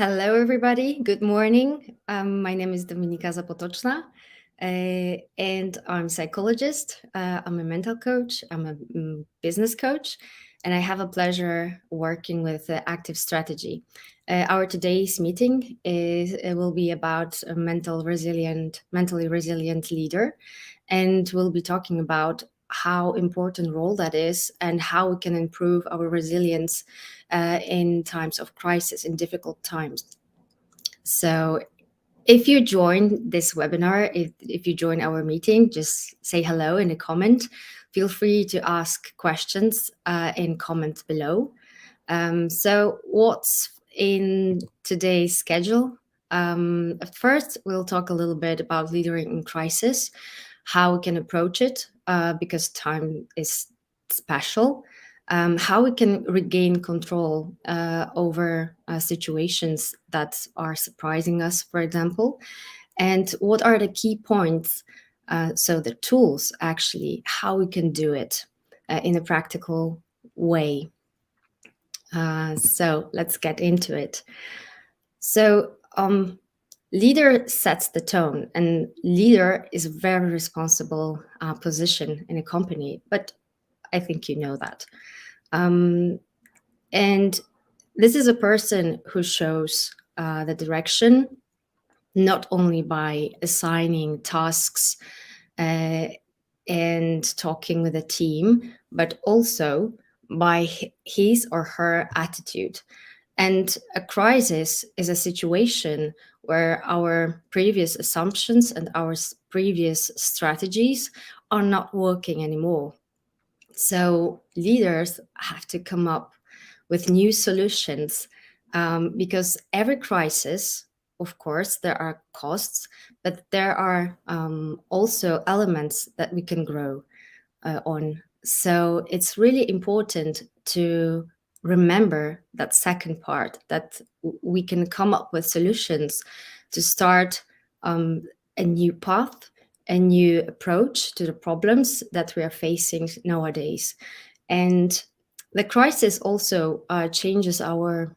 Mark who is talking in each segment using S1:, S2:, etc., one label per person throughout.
S1: Hello, everybody. Good morning. My name is Dominika Zapotoczna, and I'm a psychologist. I'm a mental coach. I'm a business coach, and I have a pleasure working with active strategy. Our today's meeting is it will be about a mentally resilient leader, and we'll be talking about how important role that is and how we can improve our resilience in times of crisis, in difficult times. So, if you join this webinar, if you join our meeting, just say hello in a comment. Feel free to ask questions in comments below. So, what's in today's schedule? At first, we'll talk a little bit about leadering in crisis, how we can approach it, because time is special, how we can regain control over situations that are surprising us, for example, and what are the key points, so the tools actually, how we can do it in a practical way. So let's get into it. So, leader sets the tone, and leader is a very responsible position in a company, but I think you know that. And this is a person who shows the direction, not only by assigning tasks and talking with a team, but also by his or her attitude. And a crisis is a situation where our previous assumptions and our previous strategies are not working anymore. So leaders have to come up with new solutions, because every crisis, of course, there are costs, but there are also elements that we can grow on. So it's really important to remember that second part, that we can come up with solutions to start a new path, a new approach to the problems that we are facing nowadays. And the crisis also changes our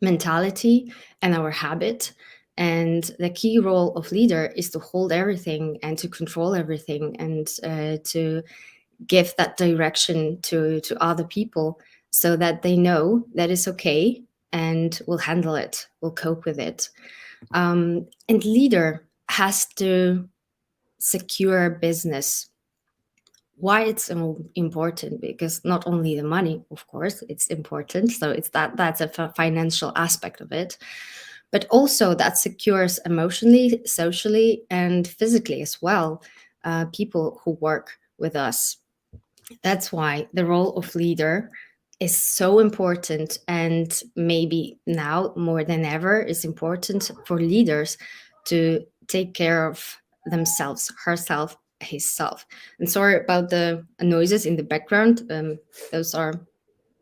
S1: mentality and our habit. And the key role of leader is to hold everything and to control everything, and to give that direction to other people, so that they know that it's okay and will handle it, will cope with it. And leader has to secure business. Why it's important? Because not only the money, of course, it's important. So it's that's a financial aspect of it, but also that secures emotionally, socially, and physically as well people who work with us. That's why the role of leader is so important, and maybe now more than ever is important for leaders to take care of themselves, herself, himself. And sorry about the noises in the background. Those are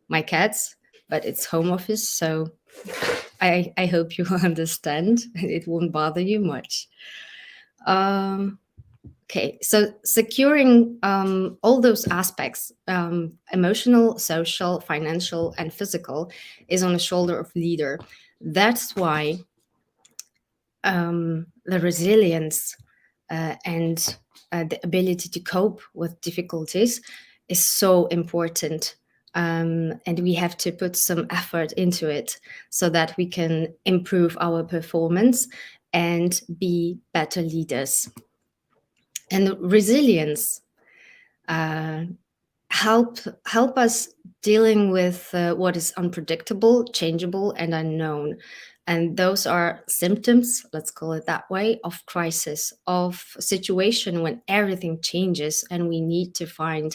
S1: my cats, but it's home office, so I hope you understand. It won't bother you much. Okay, so securing all those aspects, emotional, social, financial, and physical, is on the shoulder of leader. That's why the resilience and the ability to cope with difficulties is so important. And we have to put some effort into it so that we can improve our performance and be better leaders. And resilience help us dealing with what is unpredictable, changeable, and unknown. And those are symptoms, let's call it that way, of crisis, of situation when everything changes and we need to find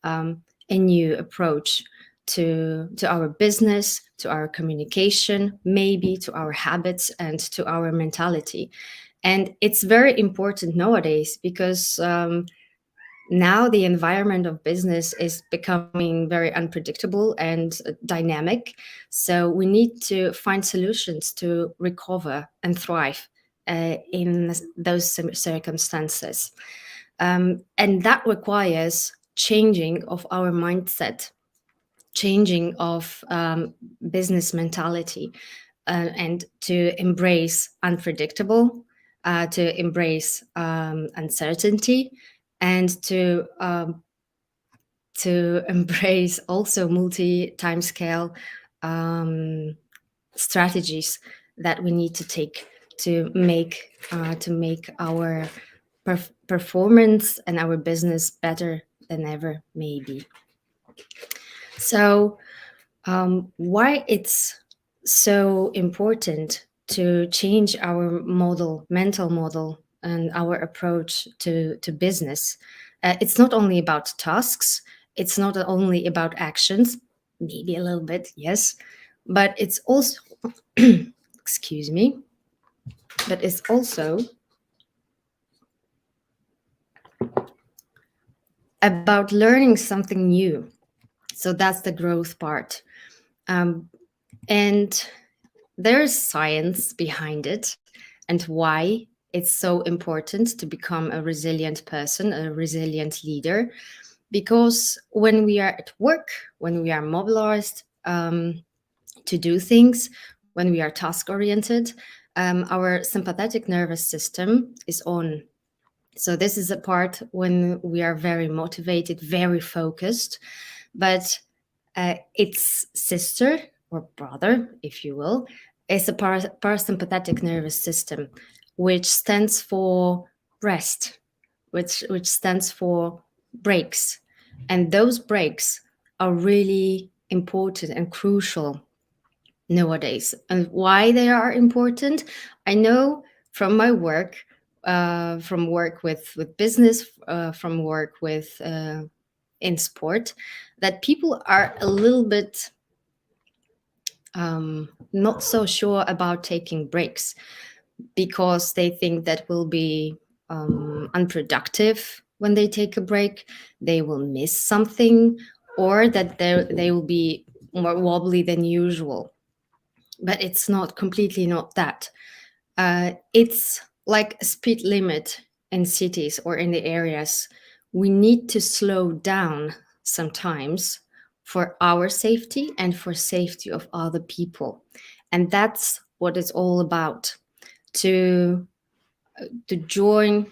S1: a new approach to our business, to our communication, maybe to our habits and to our mentality. And it's very important nowadays because now the environment of business is becoming very unpredictable and dynamic. So we need to find solutions to recover and thrive in those circumstances. And that requires changing of our mindset, changing of business mentality. and to embrace unpredictable, to embrace uncertainty, and to embrace also multi-time scale strategies that we need to take to make our performance and our business better than ever, maybe. So why it's so important to change our mental model, and our approach to business. It's not only about tasks, it's not only about actions, maybe a little bit, yes, but it's also, excuse me, but it's also about learning something new. So that's the growth part. And there's science behind it, and why it's so important to become a resilient person, a resilient leader. Because when we are at work, when we are mobilized to do things, when we are task oriented, our sympathetic nervous system is on. So this is a part when we are very motivated, very focused, but its sister or brother, if you will, is a parasympathetic nervous system, which stands for rest, which stands for breaks. And those breaks are really important and crucial nowadays. And why they are important, I know from my work, from work with business, from work with in sport, that people are a little bit not so sure about taking breaks, because they think that will be unproductive when they take a break. They will miss something, or that they will be more wobbly than usual. But it's not completely not that. It's like a speed limit in cities or in the areas. We need to slow down sometimes for our safety and for safety of other people. And that's what it's all about. To join,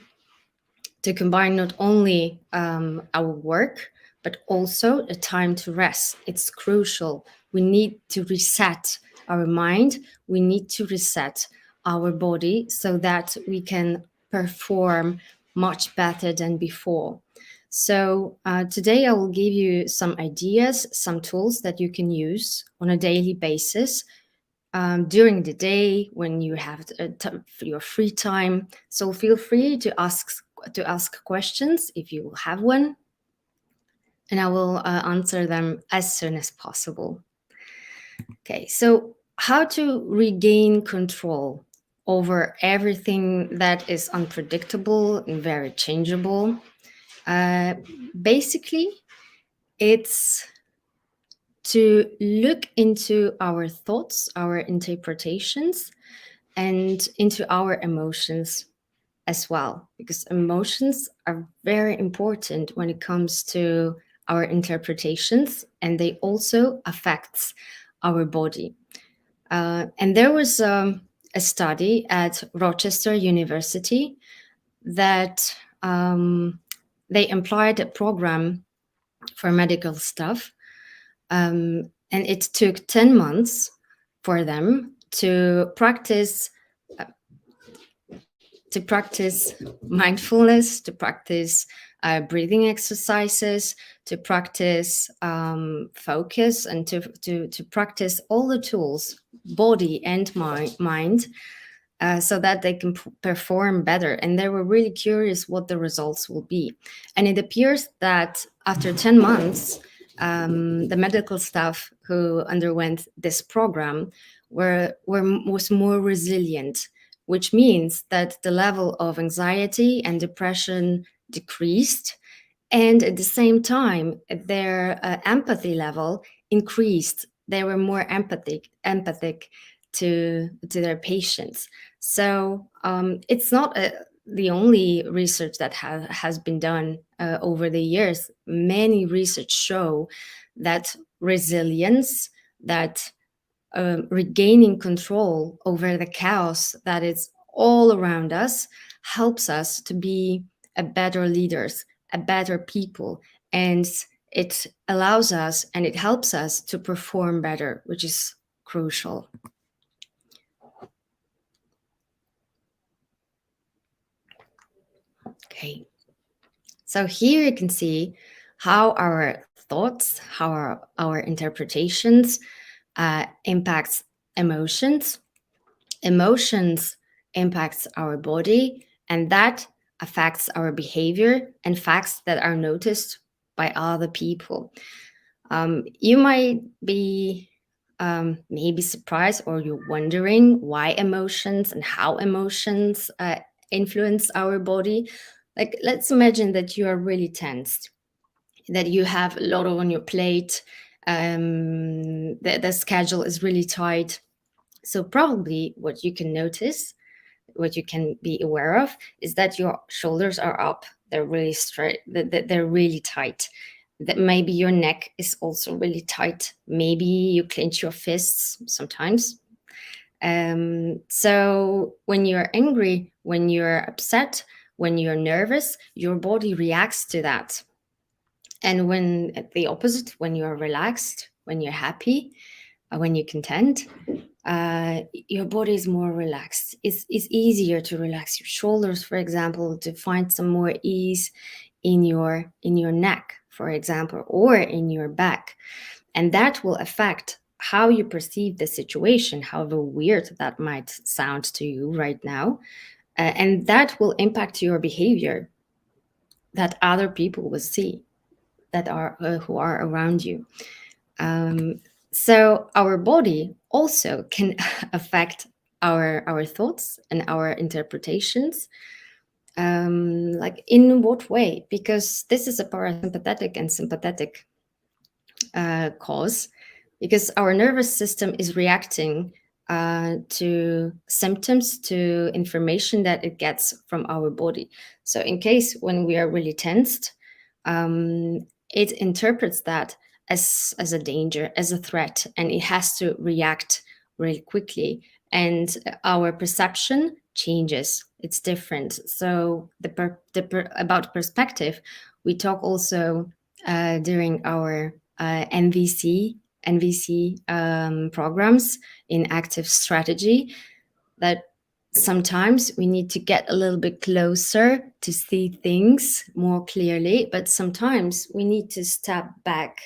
S1: to combine not only our work, but also a time to rest. It's crucial. We need to reset our mind. We need to reset our body so that we can perform much better than before. So today I will give you some ideas, some tools that you can use on a daily basis during the day when you have your free time. So feel free to ask questions if you have one, and I will answer them as soon as possible. Okay, so how to regain control over everything that is unpredictable and very changeable. Basically, it's to look into our thoughts, our interpretations, and into our emotions as well, because emotions are very important when it comes to our interpretations, and they also affect our body. And there was a study at Rochester University that they employed a program for medical staff, and it took 10 months for them to practice mindfulness, to practice breathing exercises, to practice focus, and to practice all the tools, body and mind, so that they can perform better. And they were really curious what the results will be. And it appears that after 10 months, the medical staff who underwent this program was more resilient, which means that the level of anxiety and depression decreased, and at the same time their empathy level increased. They were more empathic to their patients. So it's not the only research that has been done over the years. Many research show that resilience, that regaining control over the chaos that is all around us helps us to be a better leaders, a better people, and it allows us and it helps us to perform better, which is crucial. Okay, so here you can see how our thoughts, how our interpretations impacts emotions. Emotions impacts our body, and that affects our behavior and facts that are noticed by other people. You might be maybe surprised, or you're wondering why emotions and how emotions influence our body. Like, let's imagine that you are really tensed, that you have a lot on your plate, the schedule is really tight. So probably what you can notice, what you can be aware of, is that your shoulders are up, they're really straight, they're really tight. That maybe your neck is also really tight. Maybe you clench your fists sometimes. So when you're angry, when you're upset, when you're nervous, your body reacts to that. And when the opposite, when you're relaxed, when you're happy, when you're content, your body is more relaxed. It's easier to relax your shoulders, for example, to find some more ease in your neck, for example, or in your back. And that will affect how you perceive the situation, however weird that might sound to you right now. And that will impact your behavior that other people will see, that are who are around you. So our body also can affect our thoughts and our interpretations. Like, in what way? Because this is a parasympathetic and sympathetic cause, because our nervous system is reacting to symptoms, to information that it gets from our body. So in case when we are really tensed, it interprets that as a danger, as a threat, and it has to react really quickly. And our perception changes. It's different. So about perspective, we talk also during our NVC programs in active strategy, that sometimes we need to get a little bit closer to see things more clearly, but sometimes we need to step back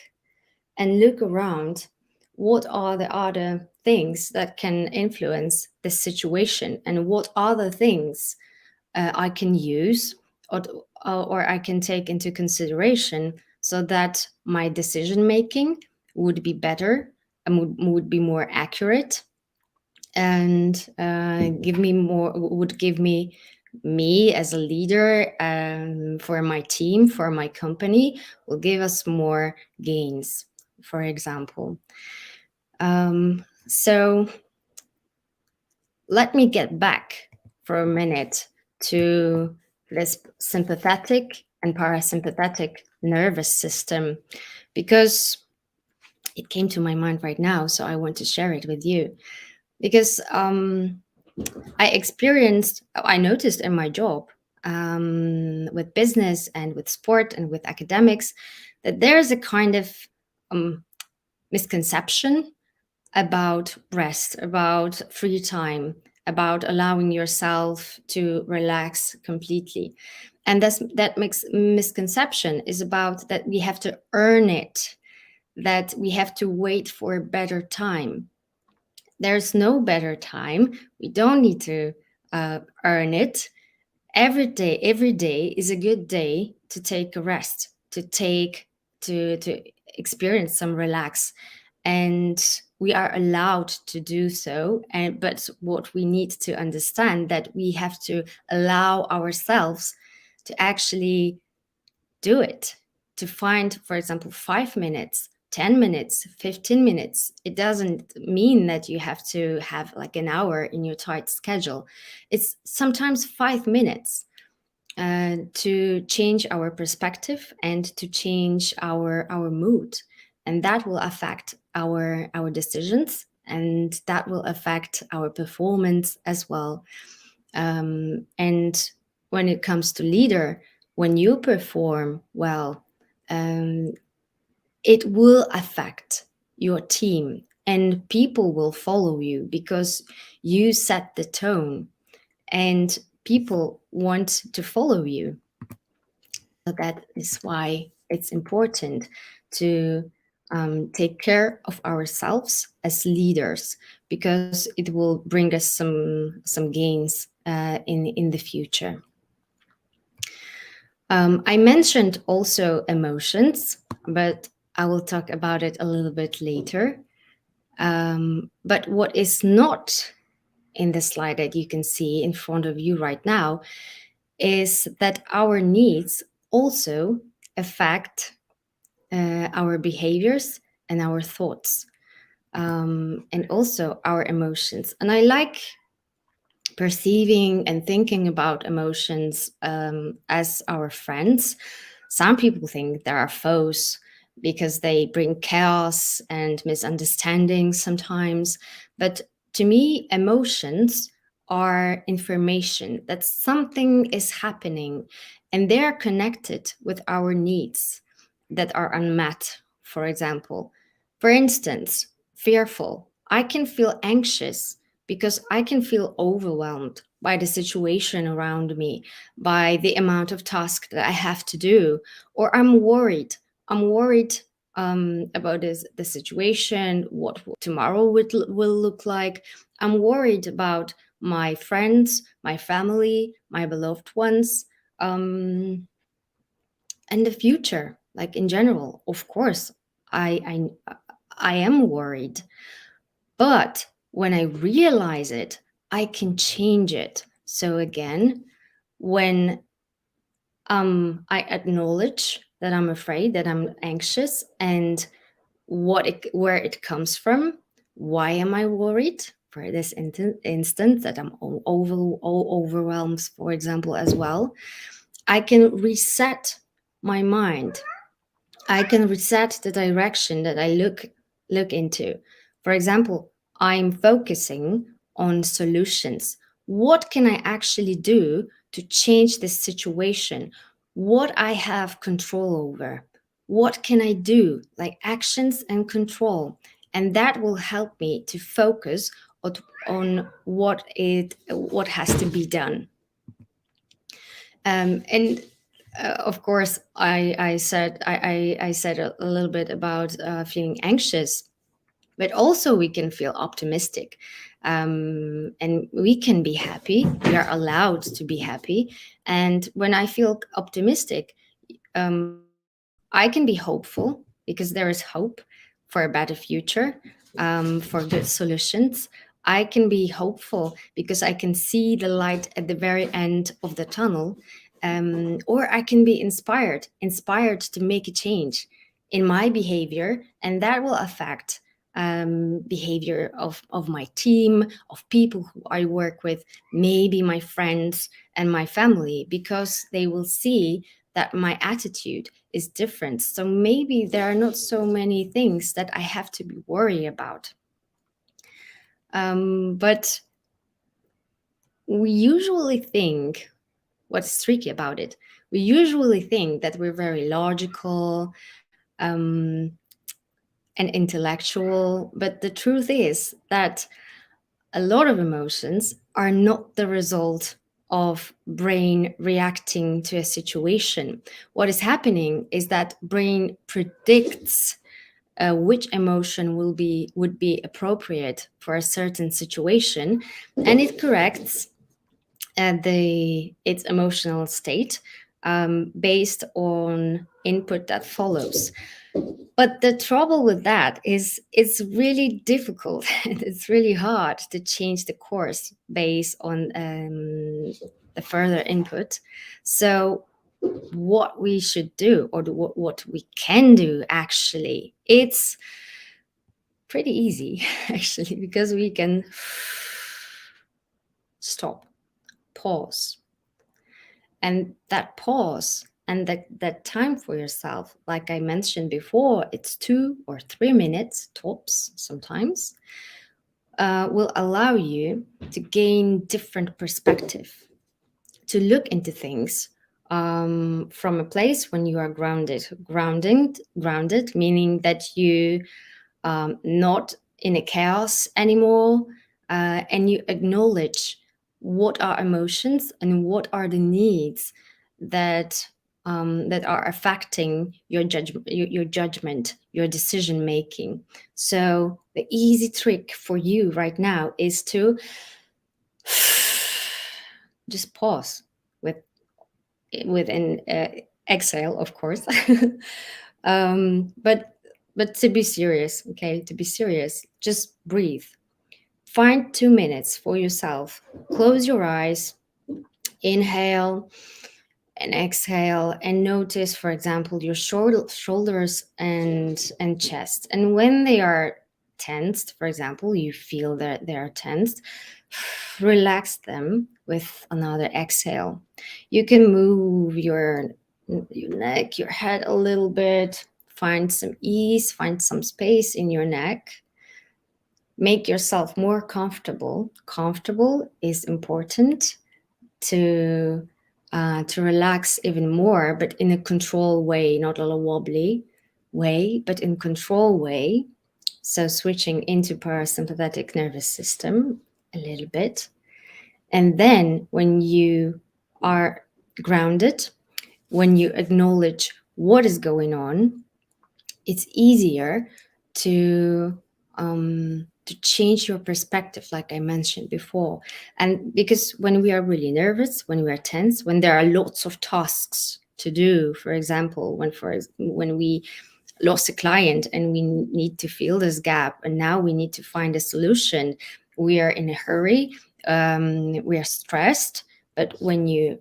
S1: and look around. What are the other things that can influence the situation, and what other things I can use, or I can take into consideration, so that my decision making would be better and would be more accurate, and would give me as a leader, for my team, for my company, will give us more gains, for example. So let me get back for a minute to this sympathetic and parasympathetic nervous system, because it came to my mind right now, so I want to share it with you. Because I noticed in my job, with business and with sport and with academics, that there's a kind of misconception about rest, about free time, about allowing yourself to relax completely. And that makes misconception is about that we have to earn it, that we have to wait for a better time. There's no better time. We don't need to earn it. Every day is a good day to take a rest, to experience some relax, and we are allowed to do so. And but what we need to understand, that we have to allow ourselves to actually do it, to find, for example, 5 minutes, 10 minutes, 15 minutes. It doesn't mean that you have to have like an hour in your tight schedule. It's sometimes 5 minutes to change our perspective and to change our mood. And that will affect our decisions. and that will affect our performance as well. And when it comes to leader, when you perform well, it will affect your team, and people will follow you because you set the tone, and people want to follow you. So that is why it's important to take care of ourselves as leaders, because it will bring us some gains in the future. I mentioned also emotions, but I will talk about it a little bit later. But what is not in the slide that you can see in front of you right now is that our needs also affect our behaviors and our thoughts, and also our emotions. And I like perceiving and thinking about emotions as our friends. Some people think they are foes because they bring chaos and misunderstandings sometimes. But to me, emotions are information that something is happening, and they're connected with our needs that are unmet, for example. For instance, fearful. I can feel anxious because I can feel overwhelmed by the situation around me, by the amount of tasks that I have to do, or I'm worried. I'm worried about the situation, what tomorrow will look like. I'm worried about my friends, my family, my beloved ones, and the future, like in general. Of course, I am worried, but when I realize it, I can change it. So again, when I acknowledge that I'm afraid, that I'm anxious, and where it comes from, why am I worried? For this instance, that I'm overwhelmed, for example, as well, I can reset my mind. I can reset the direction that I look into. For example, I'm focusing on solutions. What can I actually do to change this situation? What I have control over? What can I do? Like actions and control. And that will help me to focus on what has to be done. And of course, I said I said a little bit about feeling anxious, but also we can feel optimistic, and we can be happy. We are allowed to be happy, and when I feel optimistic, I can be hopeful because there is hope for a better future, for good solutions. I can be hopeful because I can see the light at the very end of the tunnel, or I can be inspired to make a change in my behavior, and that will affect behavior of my team, of people who I work with, maybe my friends and my family, because they will see that my attitude is different. So maybe there are not so many things that I have to be worried about. But we usually think, what's tricky about it, we usually think that we're very logical and intellectual, but the truth is that a lot of emotions are not the result of brain reacting to a situation. What is happening is that brain predicts which emotion would be appropriate for a certain situation, and it corrects its emotional state based on input that follows. But the trouble with that is it's really difficult and it's really hard to change the course based on the further input. So what we should do, or what we can do actually, it's pretty easy actually, because we can stop, pause. And that pause and that time for yourself, like I mentioned before, it's 2 or 3 minutes tops sometimes. will allow you to gain different perspective, to look into things from a place when you are grounded, meaning that you not in a chaos anymore, and you acknowledge what are emotions and what are the needs that that are affecting your judgment, your decision making. So the easy trick for you right now is to just pause with an exhale, of course. But to be serious, okay, to be serious, just breathe. Find 2 minutes for yourself. Close your eyes, inhale and exhale, and notice, for example, your shoulders and chest. And when they are tensed, for example, you feel that they are tensed, relax them with another exhale. You can move your neck, your head a little bit. Find some ease, find some space in your neck. Make yourself more comfortable. Comfortable is important to relax even more, but in a control way, not a wobbly way, but in control way. So switching into parasympathetic nervous system a little bit. And then when you are grounded, when you acknowledge what is going on, it's easier to change your perspective, like I mentioned before. And because when we are really nervous, when we are tense, when there are lots of tasks to do, for example, when we lost a client and we need to fill this gap, and now we need to find a solution, we are in a hurry, we are stressed. But when you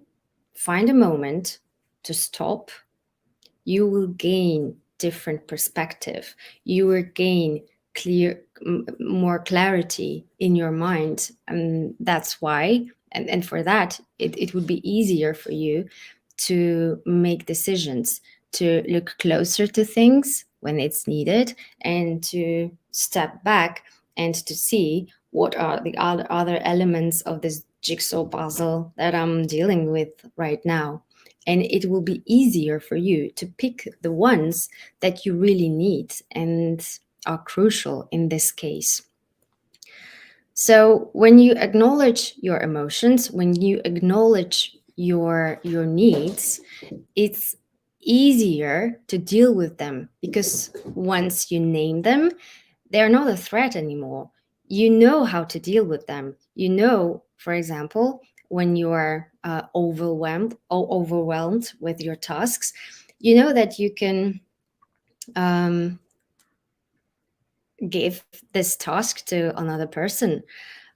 S1: find a moment to stop, you will gain different perspective. You will gain more clarity in your mind, and that's why. And for that, it would be easier for you to make decisions, to look closer to things when it's needed, and to step back and to see what are the other elements of this jigsaw puzzle that I'm dealing with right now. And it will be easier for you to pick the ones that you really need and are crucial in this case. So when you acknowledge your emotions, when you acknowledge your needs, it's easier to deal with them, because once you name them, they're not a threat anymore. You know how to deal with them. You know, for example, when you are overwhelmed with your tasks, you know that you can give this task to another person.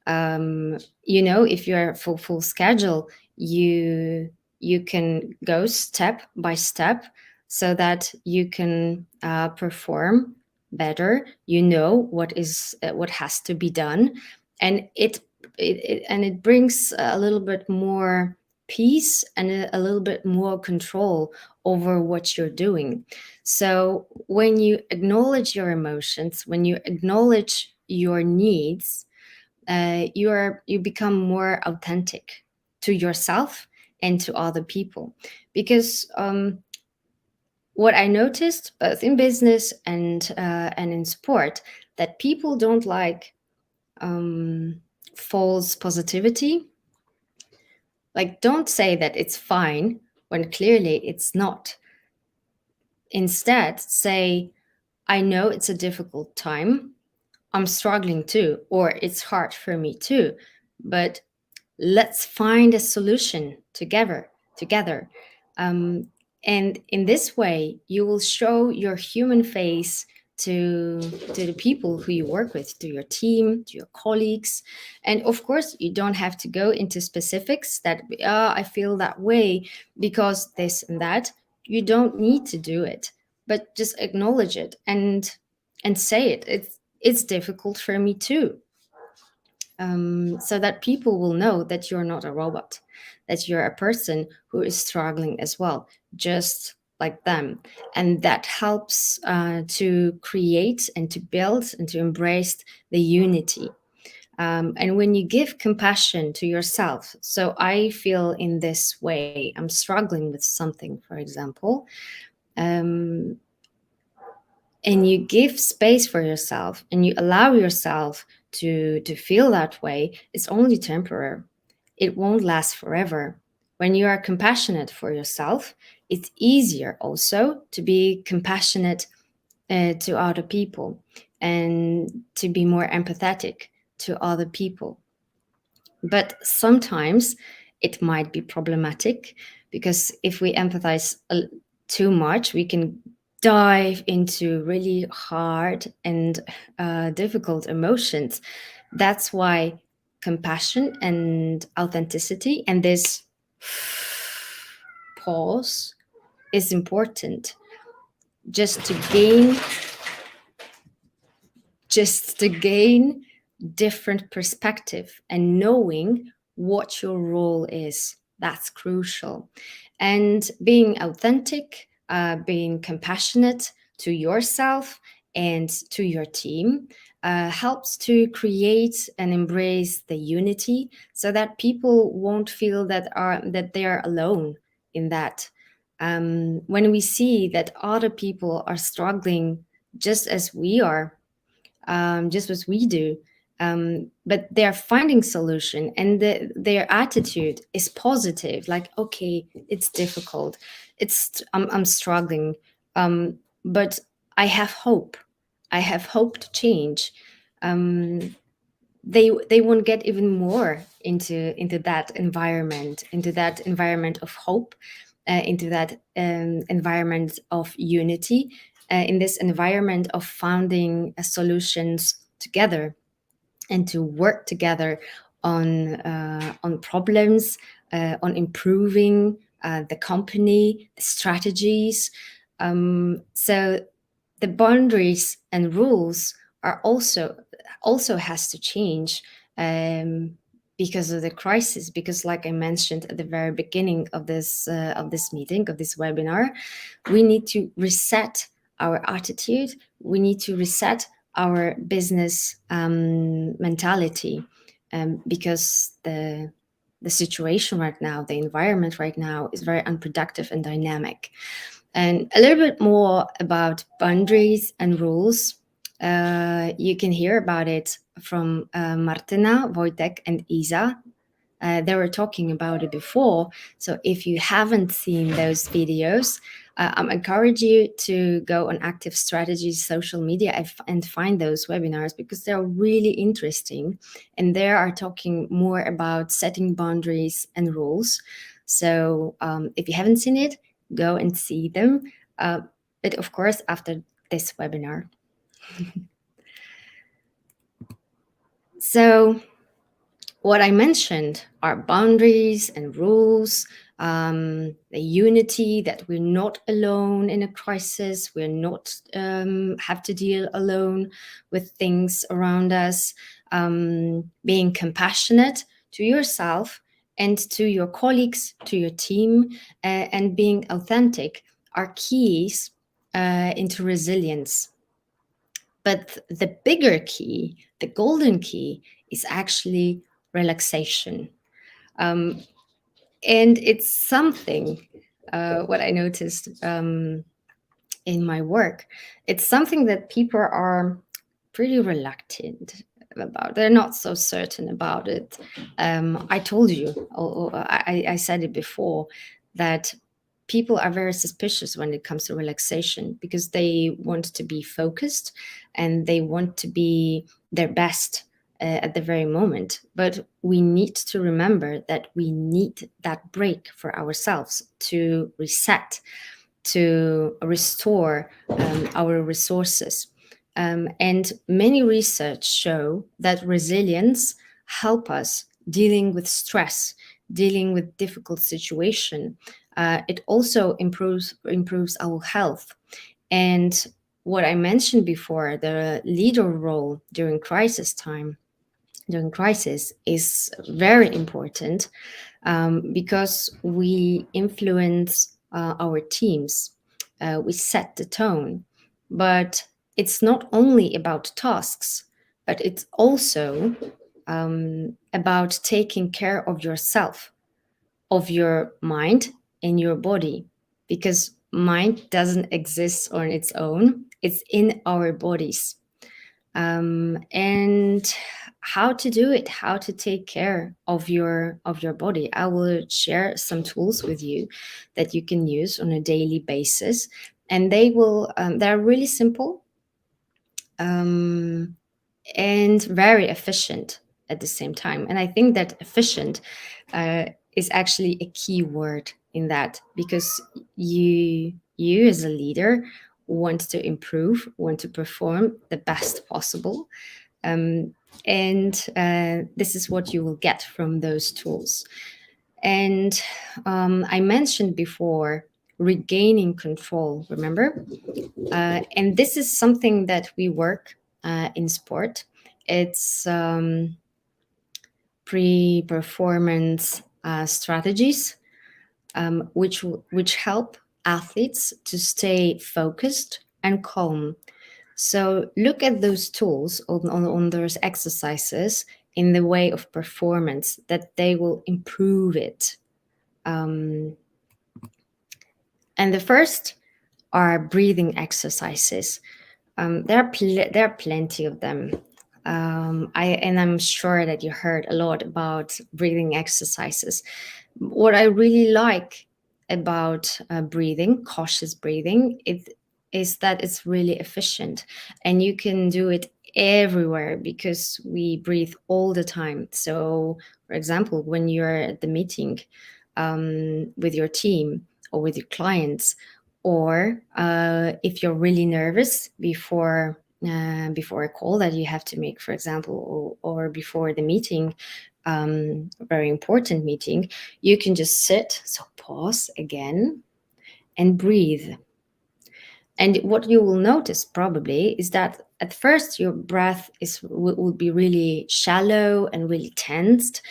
S1: You know, if you're full schedule, you can go step by step so that you can perform better. You know what has to be done, and it brings a little bit more peace and a little bit more control over what you're doing. So when you acknowledge your emotions, when you acknowledge your needs, you become more authentic to yourself and to other people. Because what I noticed both in business and in sport, that people don't like false positivity. Like, don't say that it's fine when clearly it's not. Instead, say, I know it's a difficult time. I'm struggling too, or it's hard for me too, but let's find a solution together. Um, and in this way, you will show your human face to the people who you work with, to your team, to your colleagues. And of course, you don't have to go into specifics that I feel that way because this and that. You don't need to do it, but just acknowledge it and say it. It's difficult for me too, so that people will know that you're not a robot, that you're a person who is struggling as well, just like them. And that helps to create and to build and to embrace the unity. And when you give compassion to yourself, so I feel in this way, I'm struggling with something, for example, um, and you give space for yourself and you allow yourself to feel that way, it's only temporary. It won't last forever. When you are compassionate for yourself, it's easier also to be compassionate to other people and to be more empathetic to other people. But sometimes it might be problematic because if we empathize too much, we can dive into really hard and difficult emotions. That's why compassion and authenticity and this pause is important, just to gain just to gain different perspective and knowing what your role is. That's crucial. And being authentic, being compassionate to yourself and to your team helps to create and embrace the unity so that people won't feel that they are alone in that. When we see that other people are struggling just as we are, just as we do, but they're finding solution and their attitude is positive, like, okay, it's difficult, I'm struggling, but I have hope to change. um, they won't get even more into that environment of hope, into that environment of unity, in this environment of finding solutions together and to work together on problems, on improving the company, the strategies. So the boundaries and rules are also has to change, um, because of the crisis. Because, like I mentioned at the very beginning of this meeting, of this webinar, we need to reset our attitude. We need to reset our business mentality, because the situation right now, the environment right now, is very unproductive and dynamic. And a little bit more about boundaries and rules. You can hear about it from Martina, Wojtek, and Isa. They were talking about it before. So if you haven't seen those videos, I encourage you to go on Active Strategies social media and find those webinars, because they're really interesting. And they are talking more about setting boundaries and rules. So if you haven't seen it, go and see them. But of course, after this webinar. So what I mentioned are boundaries and rules, the unity that we're not alone in a crisis, we're not have to deal alone with things around us, being compassionate to yourself and to your colleagues, to your team, and being authentic are keys into resilience. But the bigger key, the golden key, is actually relaxation. And it's something, what I noticed in my work, it's something that people are pretty reluctant about. They're not so certain about it. I told you, or I said it before, that people are very suspicious when it comes to relaxation, because they want to be focused and they want to be their best at the very moment. But we need to remember that we need that break for ourselves to reset, to restore our resources. And many research show that resilience help us dealing with stress, dealing with difficult situation. It also improves our health. And what I mentioned before, the leader role during crisis is very important, because we influence our teams, we set the tone. But it's not only about tasks, but it's also about taking care of yourself, of your mind and your body, because mind doesn't exist on its own, it's in our bodies. And how to do it, how to take care of your body. I will share some tools with you that you can use on a daily basis, and they're really simple, and very efficient at the same time. And I think that efficient is actually a key word in that, because you as a leader want to improve, want to perform the best possible. um, and this is what you will get from those tools. And I mentioned before regaining control, remember? And this is something that we work in sport. It's pre-performance strategies, which help athletes to stay focused and calm. So look at those tools on those exercises in the way of performance, that they will improve it. And the first are breathing exercises. There are plenty of them. I'm sure that you heard a lot about breathing exercises. What I really like about breathing, cautious breathing, it is that it's really efficient, and you can do it everywhere because we breathe all the time. So, for example, when you're at the meeting with your team or with your clients, or if you're really nervous before a call that you have to make, for example, or before the meeting, a very important meeting, you can just sit. So pause again and breathe. And what you will notice probably is that at first your breath will be really shallow and really tensed,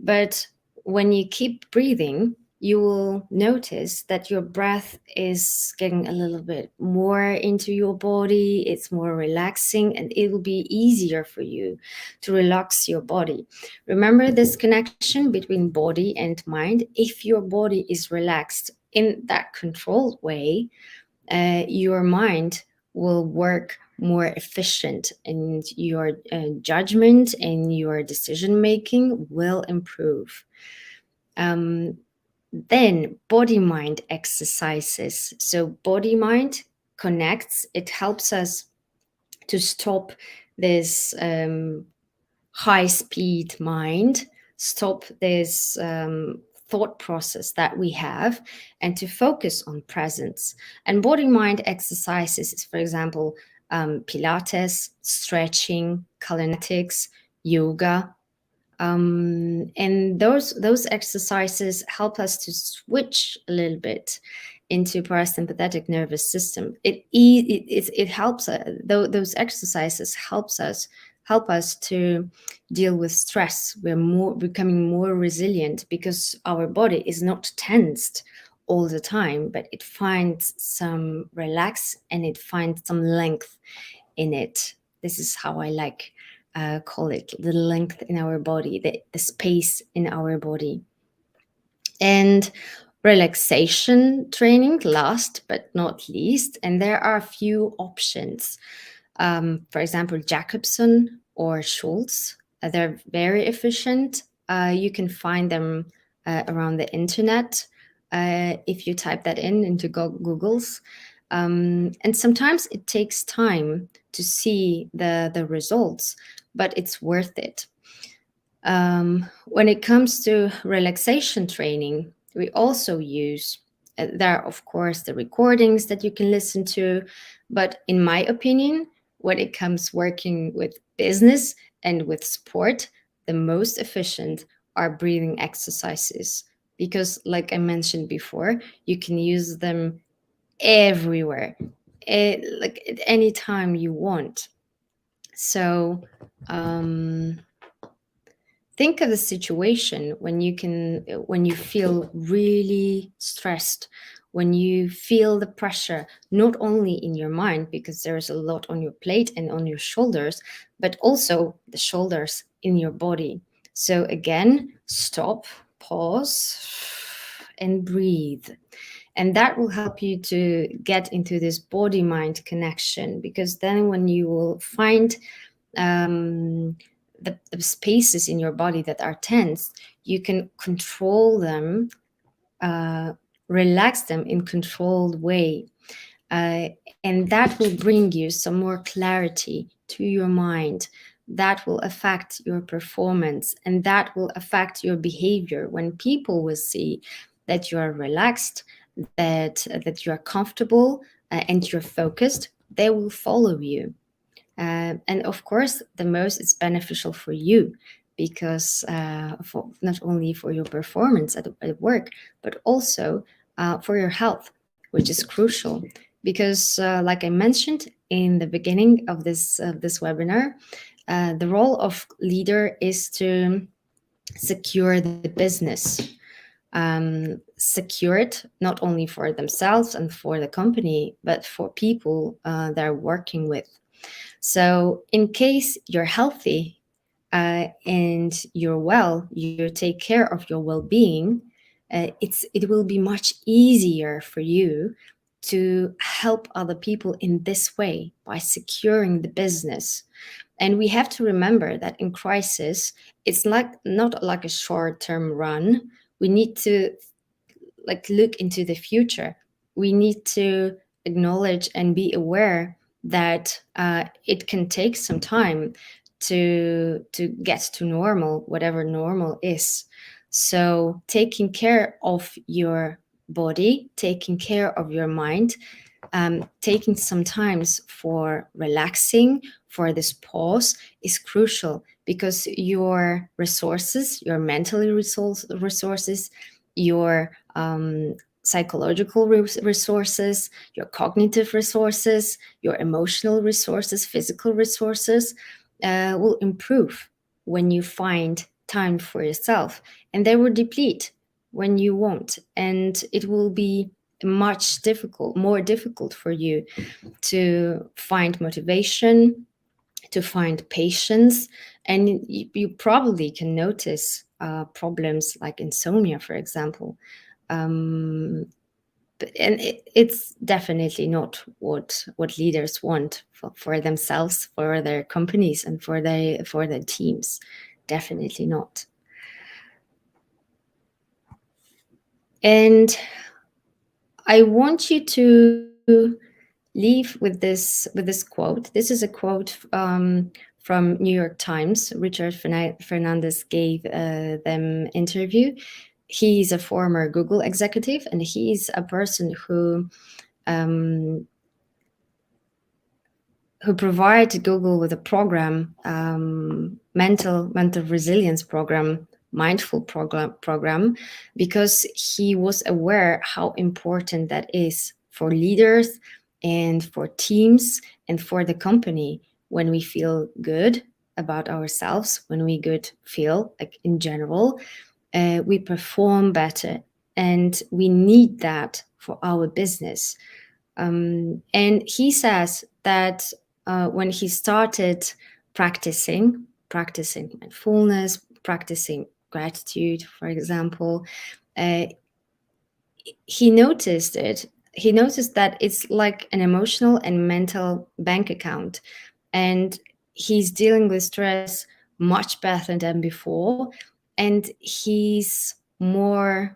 S1: but when you keep breathing, you will notice that your breath is getting a little bit more into your body. It's more relaxing, and it will be easier for you to relax your body. Remember this connection between body and mind. If your body is relaxed in that controlled way, your mind will work more efficient, and your judgment and your decision making will improve. Then body mind exercises. So body mind connects, it helps us to stop this high speed mind, stop this thought process that we have, and to focus on presence. And body mind exercises is, for example, Pilates, stretching, kinetics, yoga. And those exercises help us to switch a little bit into parasympathetic nervous system. It helps. Those exercises help us to deal with stress. We're becoming more resilient because our body is not tensed all the time, but it finds some relax, and it finds some length in it. This is how I like call it, the length in our body, the space in our body. And relaxation training, last but not least, and there are a few options. For example, Jacobson or Schultz, they're very efficient. You can find them around the internet if you type that into Google's. And sometimes it takes time to see the results, but it's worth it. When it comes to relaxation training, we also use, there are, of course, the recordings that you can listen to. But in my opinion, when it comes working with business and with sport, the most efficient are breathing exercises. Because, like I mentioned before, you can use them everywhere, like at any time you want. So, think of a situation when you feel really stressed, when you feel the pressure, not only in your mind, because there's a lot on your plate and on your shoulders, but also the shoulders in your body. So again, stop, pause, and breathe. And that will help you to get into this body mind connection, because then when you will find the spaces in your body that are tense, you can control them, relax them in controlled way. And that will bring you some more clarity to your mind. That will affect your performance, and that will affect your behavior. When people will see that you are relaxed, that you are comfortable, and you're focused, they will follow you. And of course, the most is beneficial for you, because for, not only for your performance at work, but also for your health, which is crucial. Because, like I mentioned in the beginning of this webinar, the role of leader is to secure the business, secure it not only for themselves and for the company, but for people they're working with. So in case you're healthy and you're well, you take care of your well-being, it will be much easier for you to help other people in this way by securing the business. And we have to remember that in crisis, it's like not like a short-term run. We need to look into the future. We need to acknowledge and be aware that it can take some time to get to normal, whatever normal is. So taking care of your body, taking care of your mind, taking some times for relaxing, for this pause is crucial, because your resources, your mentally resources, your psychological resources, your cognitive resources, your emotional resources, physical resources will improve when you find time for yourself, and they will deplete when you won't, and it will be more difficult for you to find motivation, to find patience. And you probably can notice problems like insomnia, for example. And it's definitely not what leaders want for themselves, for their companies, and for their teams. Definitely not. And I want you to leave with this quote. This is a quote from New York Times. Richard Fernandez gave them interview. He's a former Google executive, and he's a person who provided Google with a program, mental resilience program, mindful program, because he was aware how important that is for leaders and for teams and for the company. When we feel good about ourselves, when we feel like in general, we perform better, and we need that for our business. And he says that when he started practicing mindfulness, practicing gratitude, for example, he noticed it. He noticed that it's like an emotional and mental bank account, and he's dealing with stress much better than before, and he's more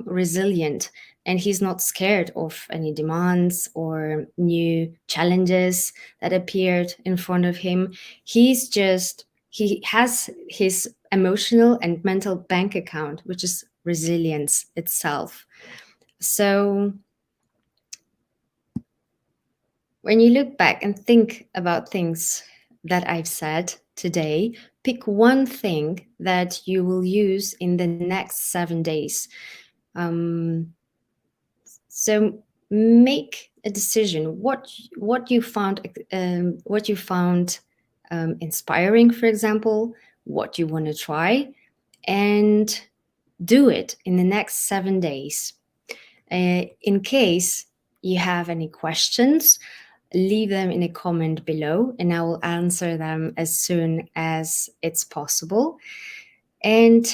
S1: resilient, and he's not scared of any demands or new challenges that appeared in front of him. He has his emotional and mental bank account, which is resilience itself. So when you look back and think about things that I've said today, pick one thing that you will use in the next 7 days. So make a decision. What you found inspiring, for example, what you want to try, and do it in the next 7 days. In case you have any questions, leave them in a comment below and I will answer them as soon as it's possible. And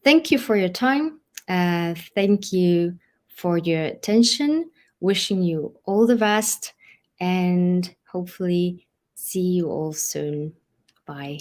S1: thank you for your time. Thank you for your attention. Wishing you all the best and hopefully see you all soon. Bye.